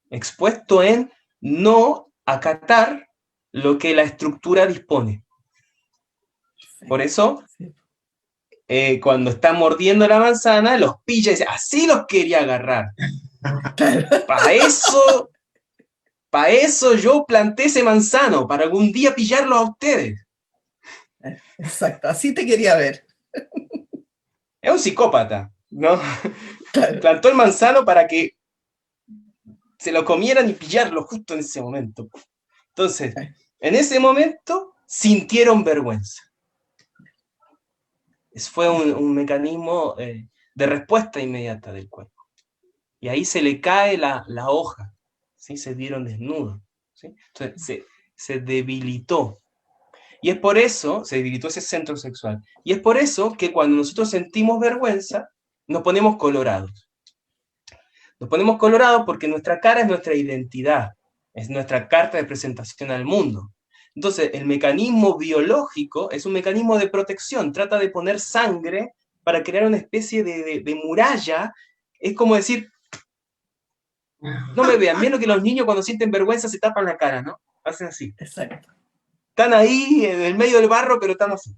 expuesto en no acatar lo que la estructura dispone. Por eso, Sí. cuando está mordiendo la manzana, los pilla y dice, así los quería agarrar. Claro, Para eso yo planté ese manzano, para algún día pillarlo a ustedes. exacto, así te quería ver. Es un psicópata, ¿no? Claro, Plantó el manzano para que se lo comieran y pillarlo justo en ese momento. Entonces, en ese momento sintieron vergüenza. Fue un mecanismo de respuesta inmediata del cuerpo. Y ahí se le cae la hoja, ¿sí? Se dieron desnudos, ¿sí? Entonces se debilitó. Y es por eso, se debilitó ese centro sexual. Y es por eso que cuando nosotros sentimos vergüenza, nos ponemos colorados. Nos ponemos colorados porque nuestra cara es nuestra identidad, es nuestra carta de presentación al mundo. Entonces, el mecanismo biológico es un mecanismo de protección, trata de poner sangre para crear una especie de muralla. Es como decir, no me vean, viendo que los niños cuando sienten vergüenza se tapan la cara, ¿no? Hacen así. exacto, Están ahí en el medio del barro, pero están así.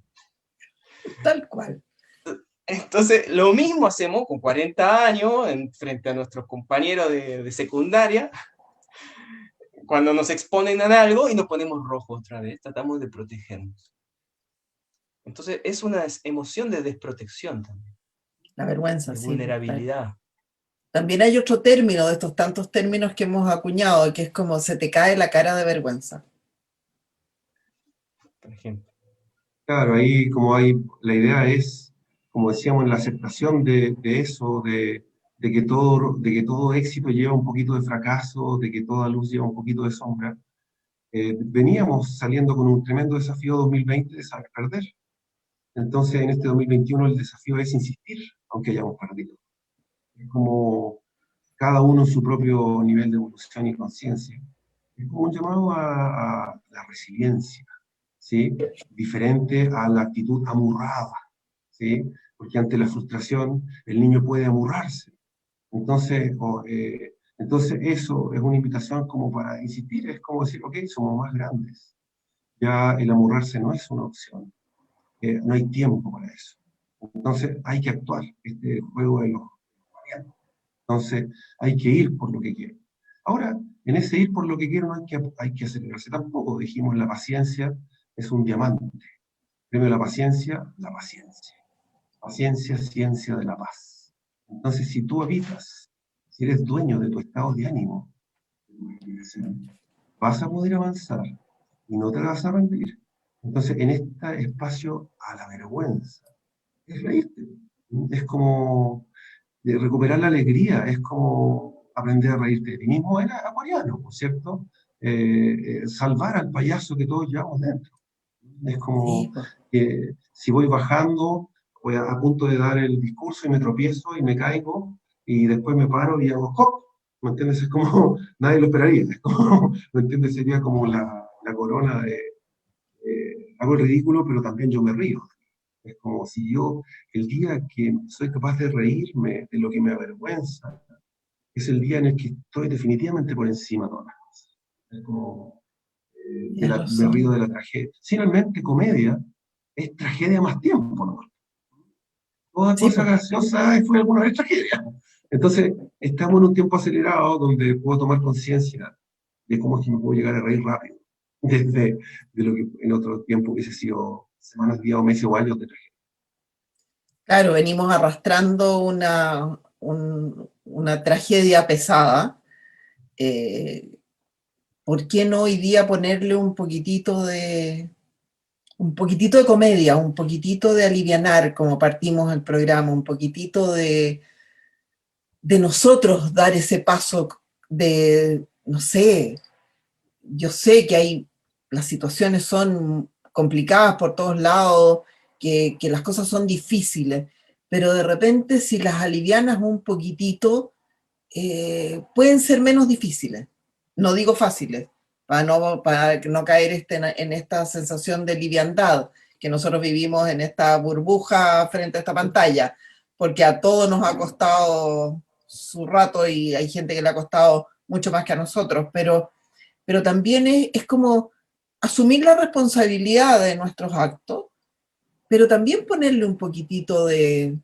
tal cual. Entonces, lo mismo hacemos con 40 años frente a nuestros compañeros de secundaria, cuando nos exponen a algo y nos ponemos rojos otra vez, tratamos de protegernos. Entonces, es una emoción de desprotección también, La vergüenza, de sí. vulnerabilidad. También hay otro término de estos tantos términos que hemos acuñado, que es como se te cae la cara de vergüenza. Por ejemplo. Claro, ahí como hay, la idea es, como decíamos, en la aceptación de eso, de que todo éxito lleva un poquito de fracaso, de que toda luz lleva un poquito de sombra. Veníamos saliendo con un tremendo desafío 2020 de saber perder. Entonces, en este 2021 el desafío es insistir, aunque hayamos perdido. Es como cada uno en su propio nivel de evolución y conciencia. Es como un llamado a la resiliencia, ¿sí? Diferente a la actitud amurrada, ¿sí? Porque ante la frustración el niño puede amurrarse. Entonces eso es una invitación como para insistir, es como decir, ok, somos más grandes. Ya el amurrarse no es una opción, no hay tiempo para eso. Entonces hay que actuar, este juego de los variantes. Entonces hay que ir por lo que quiero. Ahora, en ese ir por lo que quiero no hay que acelerarse tampoco. Dijimos, la paciencia es un diamante. Primero la paciencia, la paciencia. Paciencia, ciencia de la paz. Entonces, si tú habitas, si eres dueño de tu estado de ánimo, vas a poder avanzar y no te vas a rendir. Entonces, en este espacio a la vergüenza, es reírte. Es como recuperar la alegría, es como aprender a reírte de ti mismo. Era acuariano, ¿no es cierto? Salvar al payaso que todos llevamos dentro. Es Sí, como pues, que si voy bajando, voy a punto de dar el discurso y me tropiezo y me caigo y después me paro y hago ¡hop! ¿Me entiendes? Es como, nadie lo esperaría. Es como, ¿me entiendes? Sería como la corona de, hago el ridículo, pero también yo me río. Es como si yo, el día que soy capaz de reírme de lo que me avergüenza, es el día en el que estoy definitivamente por encima de todas las cosas. Es como, tienes me río razón. de la tragedia. Finalmente, comedia es tragedia más tiempo, ¿no? Toda Sí, cosa pues, graciosa fue alguna vez tragedia. Entonces, estamos en un tiempo acelerado donde puedo tomar conciencia de cómo es que me puedo llegar a reír rápido, desde de lo que en otro tiempo hubiese sido semanas, días o meses o años de tragedia. Claro, venimos arrastrando una tragedia pesada. Eh, ¿Por qué no hoy día ponerle un poquitito de comedia, un poquitito de alivianar, como partimos el programa, un poquitito de nosotros dar ese paso de, no sé, yo sé que las situaciones son complicadas por todos lados, que las cosas son difíciles, pero de repente si las alivianas un poquitito, pueden ser menos difíciles. No digo fáciles, para no caer en esta sensación de liviandad que nosotros vivimos en esta burbuja frente a esta pantalla, porque a todos nos ha costado su rato y hay gente que le ha costado mucho más que a nosotros, pero también es como asumir la responsabilidad de nuestros actos, pero también ponerle un poquitito de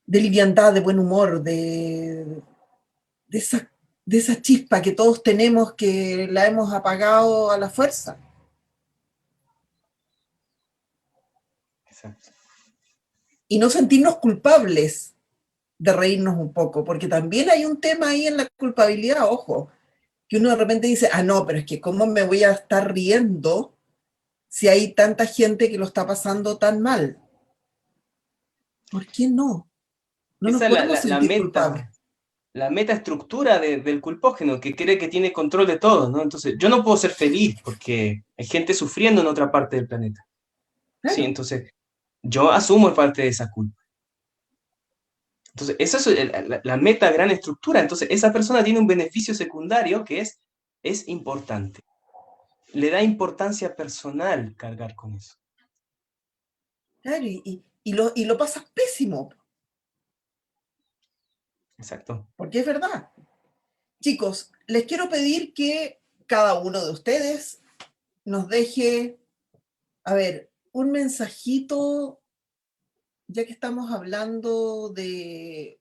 liviandad, de buen humor, de esa, de esa chispa que todos tenemos que la hemos apagado a la fuerza. Exacto. Y no sentirnos culpables de reírnos un poco, porque también hay un tema ahí en la culpabilidad, ojo, que uno de repente dice, ah, no, pero es que ¿cómo me voy a estar riendo si hay tanta gente que lo está pasando tan mal? ¿Por qué no? No nos Esa es podemos sentir culpables. la meta estructura del culpógeno, que cree que tiene control de todo, ¿no? Entonces, yo no puedo ser feliz porque hay gente sufriendo en otra parte del planeta. Sí, Claro, entonces, yo asumo parte de esa culpa. Entonces, esa es la meta gran estructura. Entonces, esa persona tiene un beneficio secundario que es importante. Le da importancia personal cargar con eso. claro, y lo pasas pésimo, Exacto. porque es verdad. Chicos, les quiero pedir que cada uno de ustedes nos deje, a ver, un mensajito, ya que estamos hablando de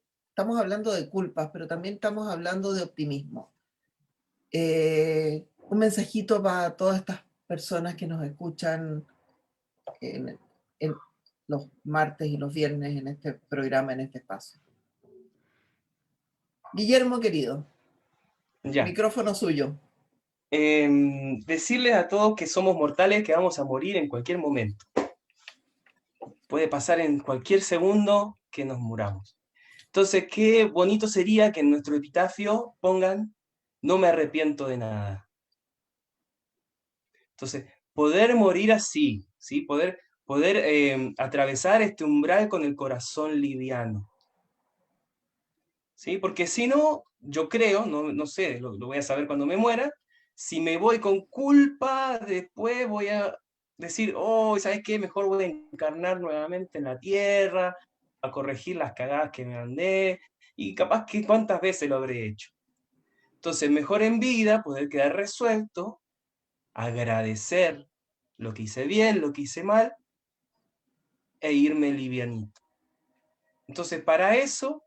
culpas, pero también estamos hablando de optimismo. Un mensajito para todas estas personas que nos escuchan en, en los martes y los viernes en este programa, en este espacio. Guillermo, querido, Ya. micrófono suyo. Decirles a todos que somos mortales, que vamos a morir en cualquier momento. Puede pasar en cualquier segundo que nos muramos. Entonces, qué bonito sería que en nuestro epitafio pongan, no me arrepiento de nada. Entonces, poder morir así, ¿sí? Poder atravesar este umbral con el corazón liviano. ¿Sí? Porque si no, yo creo, no sé, lo voy a saber cuando me muera, si me voy con culpa, después voy a decir, oh, ¿sabes qué? Mejor voy a encarnar nuevamente en la tierra, a corregir las cagadas que me mandé, y capaz que cuántas veces lo habré hecho. Entonces, mejor en vida poder quedar resuelto, agradecer lo que hice bien, lo que hice mal, e irme livianito. Entonces, para eso,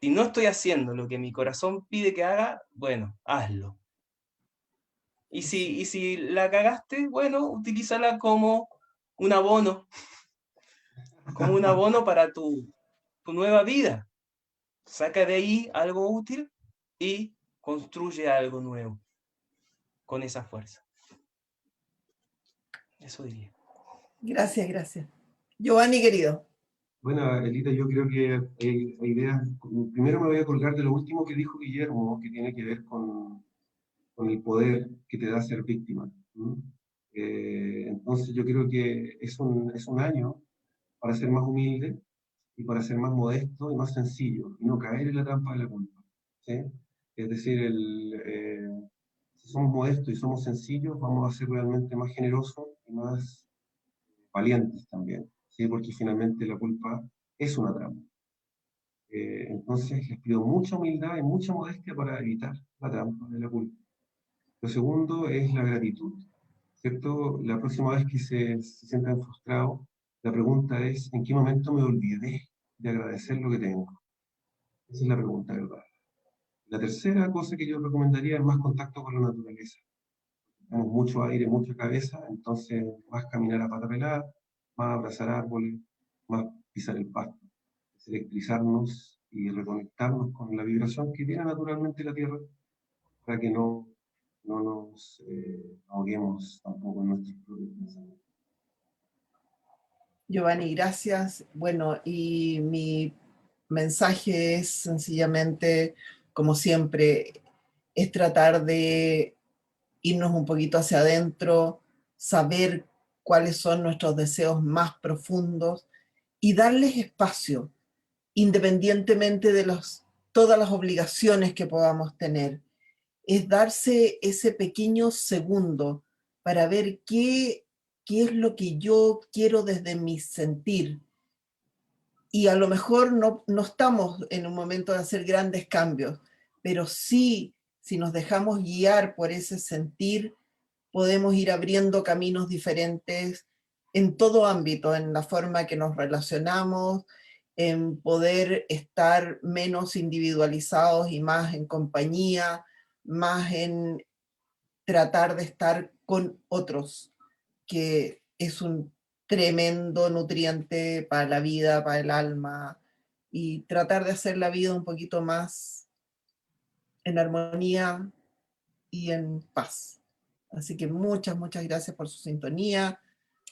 si no estoy haciendo lo que mi corazón pide que haga, bueno, hazlo. Y si la cagaste, bueno, utilízala como un abono para tu nueva vida. Saca de ahí algo útil y construye algo nuevo con esa fuerza. Eso diría. Gracias, gracias. Giovanni, querido. Bueno, Elita, yo creo que hay ideas. Primero me voy a colgar de lo último que dijo Guillermo, que tiene que ver con el poder que te da ser víctima. ¿Mm? Entonces yo creo que es un año para ser más humilde y para ser más modesto y más sencillo, y no caer en la trampa de la culpa. ¿Sí? Es decir, si somos modestos y somos sencillos, vamos a ser realmente más generosos y más valientes también, ¿sí? Porque finalmente la culpa es una trampa. Entonces les pido mucha humildad y mucha modestia para evitar la trampa de la culpa. Lo segundo es la gratitud, ¿cierto? La próxima vez que se sientan frustrados, la pregunta es, ¿en qué momento me olvidé de agradecer lo que tengo? Esa es la pregunta, ¿verdad? La tercera cosa que yo recomendaría es más contacto con la naturaleza. Tenemos mucho aire, mucha cabeza, entonces más caminar a pata pelada, más abrazar árboles, más pisar el pasto, electrizarnos y reconectarnos con la vibración que tiene naturalmente la Tierra, para que no nos ahoguemos tampoco en nuestros propios pensamientos. Giovanni, gracias. Bueno, y mi mensaje es sencillamente, como siempre, es tratar de irnos un poquito hacia adentro, saber cuáles son nuestros deseos más profundos y darles espacio, independientemente de todas las obligaciones que podamos tener. Es darse ese pequeño segundo para ver qué es lo que yo quiero desde mi sentir. Y a lo mejor no estamos en un momento de hacer grandes cambios, pero sí, si nos dejamos guiar por ese sentir, podemos ir abriendo caminos diferentes en todo ámbito, en la forma que nos relacionamos, en poder estar menos individualizados y más en compañía, más en tratar de estar con otros, que es un tremendo nutriente para la vida, para el alma, y tratar de hacer la vida un poquito más en armonía y en paz. Así que muchas gracias por su sintonía.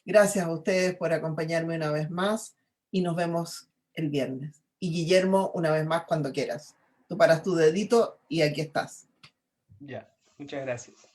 Gracias a ustedes por acompañarme una vez más y nos vemos el viernes. Y Guillermo, una vez más cuando quieras. Tú paras tu dedito y aquí estás. Ya, muchas gracias.